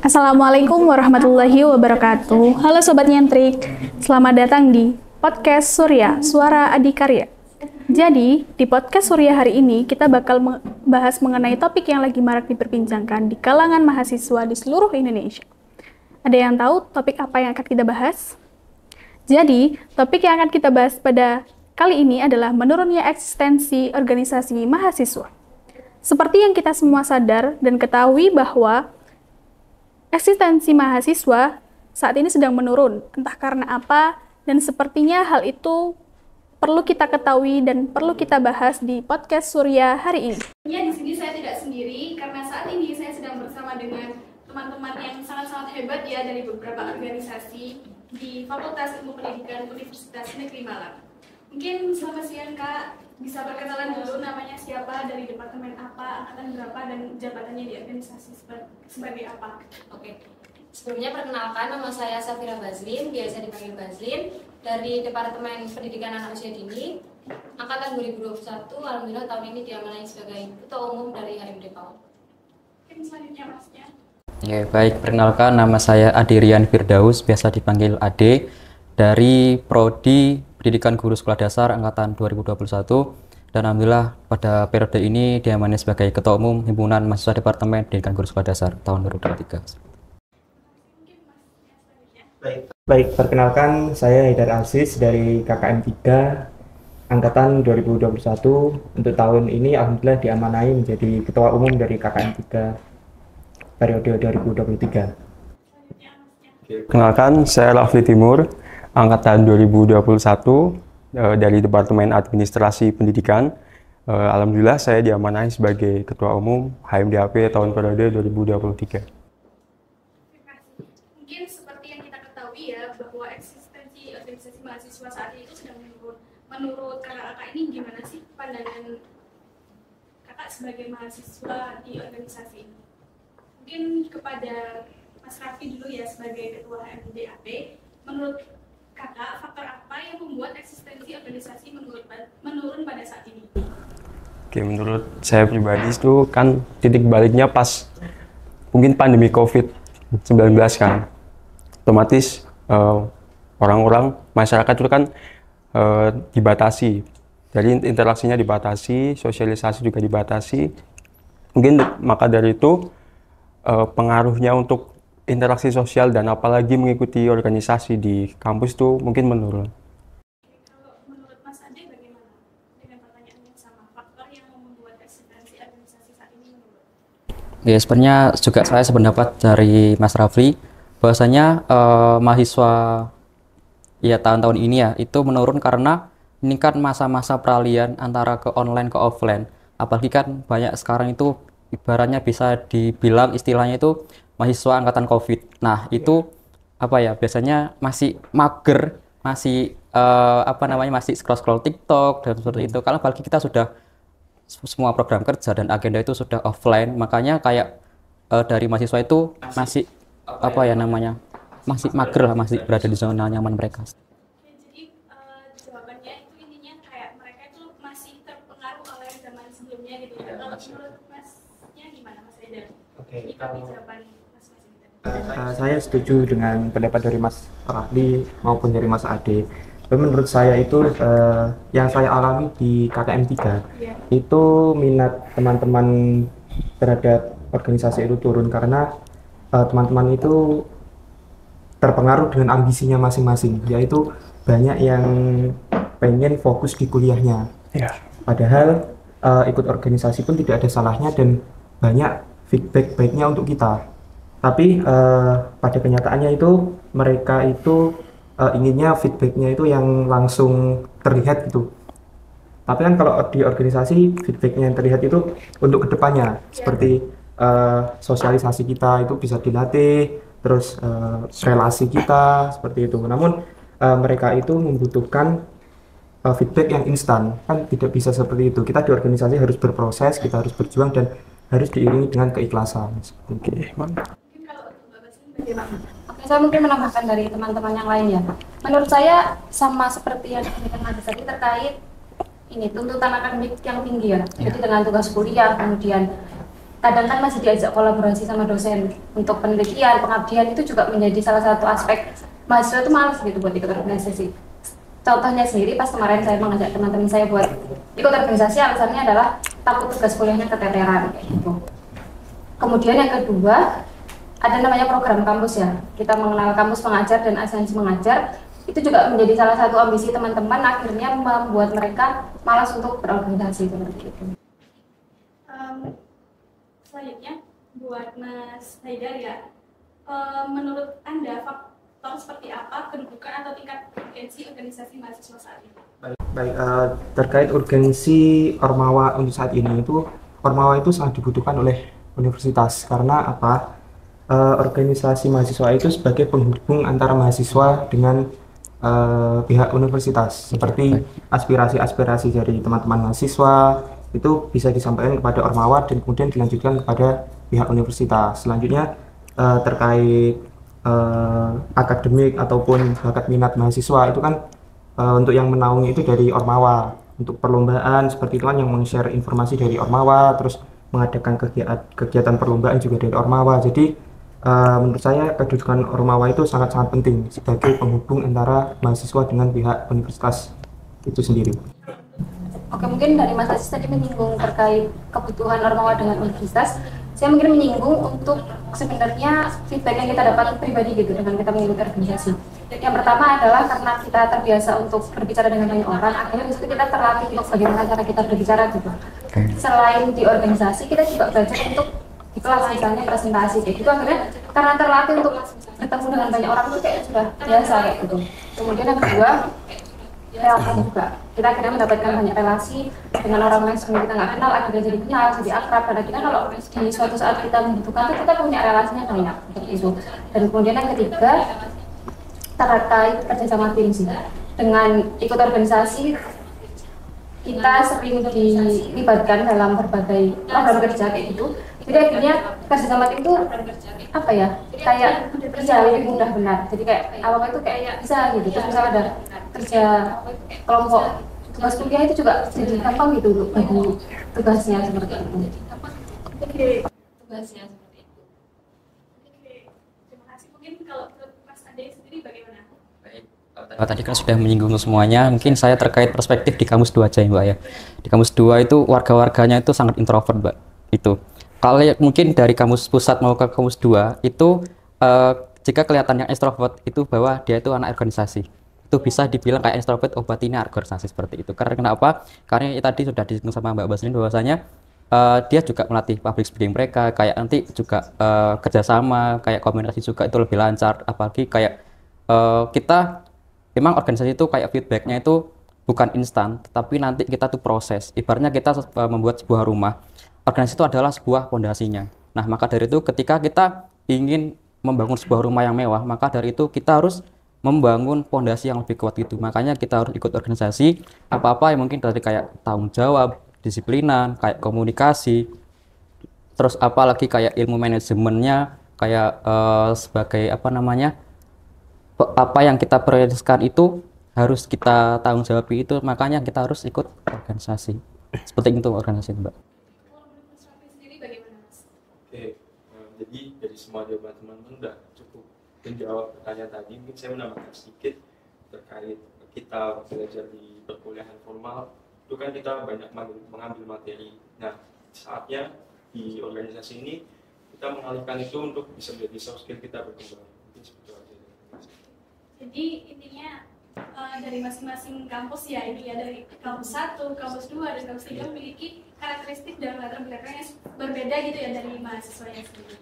Assalamualaikum warahmatullahi wabarakatuh. Halo Sobat Nyentrik, selamat datang di Podcast Surya, Suara Adikarya. Jadi, di Podcast Surya hari ini kita bakal membahas mengenai topik yang lagi marak diperbincangkan di kalangan mahasiswa di seluruh Indonesia. Ada yang tahu topik apa yang akan kita bahas? Jadi, topik yang akan kita bahas pada kali ini adalah menurunnya eksistensi organisasi mahasiswa. Seperti yang kita semua sadar dan ketahui bahwa eksistensi mahasiswa saat ini sedang menurun, entah karena apa, dan sepertinya hal itu perlu kita ketahui dan perlu kita bahas di Podcast Surya hari ini. Ya, di sini saya tidak sendiri, karena saat ini saya sedang bersama dengan teman-teman yang sangat-sangat hebat ya dari beberapa organisasi di Fakultas Ilmu Pendidikan Universitas Negeri Malang. Mungkin selamat siang Kak, bisa perkenalan dulu namanya siapa, dari departemen apa, angkatan berapa, dan jabatannya di organisasi sebagai apa? Oke, sebelumnya perkenalkan, nama saya Safira Bazlin, biasa dipanggil Bazlin, dari Departemen Pendidikan Anak Usia Dini, angkatan 2021. Alhamdulillah tahun ini diamanai sebagai Ketua Umum dari HMD PAUD. Mungkin selanjutnya Masnya. Ya, baik, perkenalkan nama saya Adirian Firdaus, biasa dipanggil Ade, dari Prodi Pendidikan Guru Sekolah Dasar angkatan 2021, dan alhamdulillah pada periode ini diamanai sebagai Ketua Umum Himpunan Mahasiswa Departemen Pendidikan Guru Sekolah Dasar tahun 2023. Baik, perkenalkan saya Haidar Aziz dari KKM 3 angkatan 2021. Untuk tahun ini alhamdulillah diamanai menjadi Ketua Umum dari KKM 3 periode 2023. Kenalkan, saya Rafli Timur, angkatan 2021 dari Departemen Administrasi Pendidikan. Alhamdulillah saya diamanai sebagai Ketua Umum HMDAP tahun periode 2023. Mungkin seperti yang kita ketahui ya, bahwa eksistensi organisasi mahasiswa saat ini itu sedang menurun. Menurut kakak-kakak ini gimana sih pandangan kakak sebagai mahasiswa di organisasi ini? Mungkin kepada Mas Raffi dulu ya sebagai Ketua HMDAP, menurut kakak, faktor apa yang membuat eksistensi organisasi menurun pada saat ini? Oke, menurut saya pribadi itu kan titik baliknya pas mungkin pandemi COVID-19 kan. Otomatis orang-orang, masyarakat itu kan dibatasi. Jadi interaksinya dibatasi, sosialisasi juga dibatasi. Mungkin maka dari itu pengaruhnya untuk interaksi sosial dan apalagi mengikuti organisasi di kampus itu mungkin menurun. Kalau menurut Mas Ade bagaimana dengan pertanyaan yang sama, faktor yang membuat eksistensi organisasi saat ini menurun? Ya, sebenarnya juga saya sependapat dari Mas Rafli, bahwasanya mahasiswa ya tahun-tahun ini ya itu menurun karena ini kan masa-masa peralihan antara ke online ke offline. Apalagi kan banyak sekarang itu ibaratnya bisa dibilang istilahnya itu mahasiswa angkatan COVID. Nah, itu apa ya? Biasanya masih mager, masih masih scroll-scroll TikTok dan seperti itu. Kalau apalagi kita sudah semua program kerja dan agenda itu sudah offline, makanya kayak dari mahasiswa itu masih masih mager lah, masih berada di zona nyaman mereka. Oke, jadi jawabannya itu intinya kayak mereka itu masih terpengaruh oleh zaman sebelumnya gitu ya. Kalau menurut Masnya gimana, Mas Eda? Oke, Ikuti jawaban Mas-mas ini tadi. Saya setuju dengan pendapat dari Mas Rafli maupun dari Mas Ade. Tapi menurut saya itu yang saya alami di KKM 3 itu minat teman-teman terhadap organisasi itu turun karena teman-teman itu terpengaruh dengan ambisinya masing-masing, yaitu banyak yang pengen fokus di kuliahnya. Padahal ikut organisasi pun tidak ada salahnya dan banyak feedback baiknya untuk kita. Tapi pada kenyataannya itu mereka itu inginnya feedbacknya itu yang langsung terlihat gitu. Tapi kan kalau di organisasi feedbacknya yang terlihat itu untuk kedepannya, seperti sosialisasi kita itu bisa dilatih, terus relasi kita seperti itu. Namun mereka itu membutuhkan feedback yang instan, kan tidak bisa seperti itu. Kita di organisasi harus berproses, kita harus berjuang dan harus diiringi dengan keikhlasan. Oke, mantap. Oke, saya mungkin menambahkan dari teman-teman yang lain ya. Menurut saya sama seperti yang disampaikan tadi terkait ini tuntutan akademik yang tinggi ya. Jadi dengan tugas kuliah, kemudian kadang kan masih diajak kolaborasi sama dosen untuk penelitian, pengabdian, itu juga menjadi salah satu aspek mahasiswa itu malas gitu buat ikut organisasi. Contohnya sendiri, pas kemarin saya mengajak teman-teman saya buat ikut organisasi, alasannya adalah takut tugas kuliahnya keteteran kayak gitu. Kemudian yang kedua, ada namanya program kampus ya. Kita mengenal kampus mengajar dan esensi mengajar. Itu juga menjadi salah satu ambisi teman-teman, akhirnya membuat mereka malas untuk berorganisasi seperti itu. Selanjutnya buat Mas Haidar ya, menurut Anda faktor seperti apa kedudukan atau tingkat urgensi organisasi mahasiswa saat ini? Baik, terkait urgensi Ormawa untuk saat ini itu, Ormawa itu sangat dibutuhkan oleh universitas karena apa? Organisasi mahasiswa itu sebagai penghubung antara mahasiswa dengan pihak universitas, seperti aspirasi-aspirasi dari teman-teman mahasiswa itu bisa disampaikan kepada Ormawa dan kemudian dilanjutkan kepada pihak universitas. Selanjutnya terkait akademik ataupun bakat minat mahasiswa itu kan untuk yang menaungi itu dari Ormawa. Untuk perlombaan seperti itu kan yang meng-share informasi dari Ormawa, terus mengadakan kegiatan perlombaan juga dari Ormawa. Jadi menurut saya kedudukan Ormawa itu sangat-sangat penting sebagai penghubung antara mahasiswa dengan pihak universitas itu sendiri. Oke, mungkin dari Mas Aziz tadi menyinggung terkait kebutuhan Ormawa dengan universitas. Saya mungkin menyinggung untuk sebenarnya feedback yang kita dapat pribadi gitu dengan kita mengikuti organisasi. Yang pertama adalah karena kita terbiasa untuk berbicara dengan banyak orang, akhirnya di situ kita terlatih untuk bagaimana cara kita berbicara gitu. Selain di organisasi, kita juga belajar untuk di kelas misalnya presentasi kayak gitu, akhirnya karena terlatih untuk bertemu dengan banyak orang itu kayak sudah biasa kayak gitu. Kemudian yang kedua, relasi juga. Kita akhirnya mendapatkan banyak relasi dengan orang lain sebelum kita nggak kenal, akhirnya jadi kenal, jadi akrab. Pada kita kalau di suatu saat kita membutuhkan itu kita punya relasinya banyak seperti itu. Dan kemudian yang ketiga, terkait kerjasama tim sih. Dengan ikut organisasi, kita sering dilibatkan dalam berbagai program kerja kayak gitu. Jadi akhirnya kerjasama tim itu apa ya, kayak kerja lebih mudah benar. Jadi kayak apa itu kayak bisa gitu. Terus misalnya ada kerja kelompok tugas kuliah itu juga jadi gampang gitu untuk bagi tugasnya seperti itu. Tugasnya seperti itu. Terima kasih. Mungkin kalau menurut Mas Ade sendiri bagaimana? Tadi kan sudah menyinggung semuanya, mungkin saya terkait perspektif di kampus 2 aja ya Mbak ya. Di kampus 2 itu warga-warganya itu sangat introvert Mbak. Itu kalau mungkin dari kampus pusat mau ke kampus 2 itu jika kelihatan yang extrovert itu bahwa dia itu anak organisasi, itu bisa dibilang kayak extrovert obat ini organisasi seperti itu. Karena kenapa? Karena tadi sudah disinggung sama Mbak Baslin bahwasanya dia juga melatih public speaking mereka, kayak nanti juga kerjasama, kayak komunikasi juga itu lebih lancar. Apalagi kayak kita memang organisasi itu kayak feedbacknya itu bukan instan, tetapi nanti kita tuh proses. Ibaratnya kita membuat sebuah rumah. Organisasi itu adalah sebuah fondasinya. Nah, maka dari itu ketika kita ingin membangun sebuah rumah yang mewah, maka dari itu kita harus membangun fondasi yang lebih kuat itu. Makanya kita harus ikut organisasi, apa-apa yang mungkin dari kayak tanggung jawab, disiplinan, kayak komunikasi, terus apalagi kayak ilmu manajemennya, kayak sebagai apa namanya, apa yang kita prioritaskan itu harus kita tanggung jawab itu. Makanya kita harus ikut organisasi. Seperti itu organisasi, Mbak. Jadi dari semua jawaban teman-teman udah cukup menjawab pertanyaan tadi. Mungkin saya menambahkan sedikit terkait kita belajar di perkuliahan formal itu kan kita banyak mengambil materi. Nah, saatnya di organisasi ini kita mengalihkan itu untuk bisa menjadi soft skill kita berkembang. Mungkin seperti itu aja. Jadi intinya dari masing-masing kampus ya, ini ya dari kampus 1, kampus 2, dan kampus 3 memiliki karakteristik dan latar belakang yang berbeda gitu ya dari mahasiswanya sendiri.